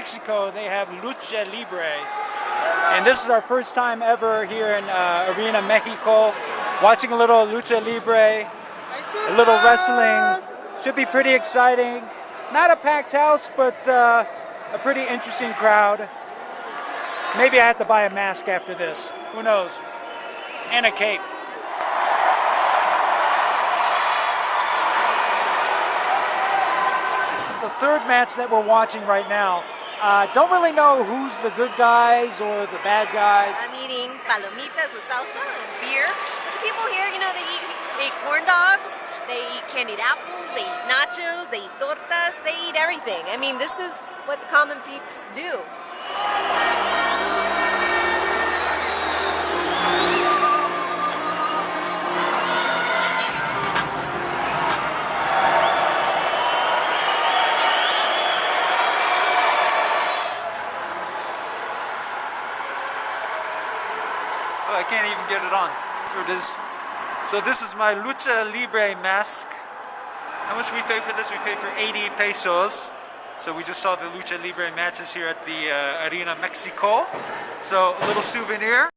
Mexico, they have Lucha Libre. And this is our first time ever here in Arena Mexico, watching a little Lucha Libre, a little wrestling. Should be pretty exciting. Not a packed house, but a pretty interesting crowd. Maybe I have to buy a mask after this. Who knows? And a cape. This is the third match that we're watching right now. Don't really know who's the good guys or the bad guys. I'm eating palomitas with salsa and beer. But the people here, you know, they eat corn dogs, they eat candied apples, they eat nachos, they eat tortas, they eat everything. I mean, this is what the common peeps do. Oh, I can't even get it on. Here it is. So this is my Lucha Libre mask. How much we pay for this? We paid for 80 pesos. So we just saw the Lucha Libre matches here at the Arena Mexico. So a little souvenir.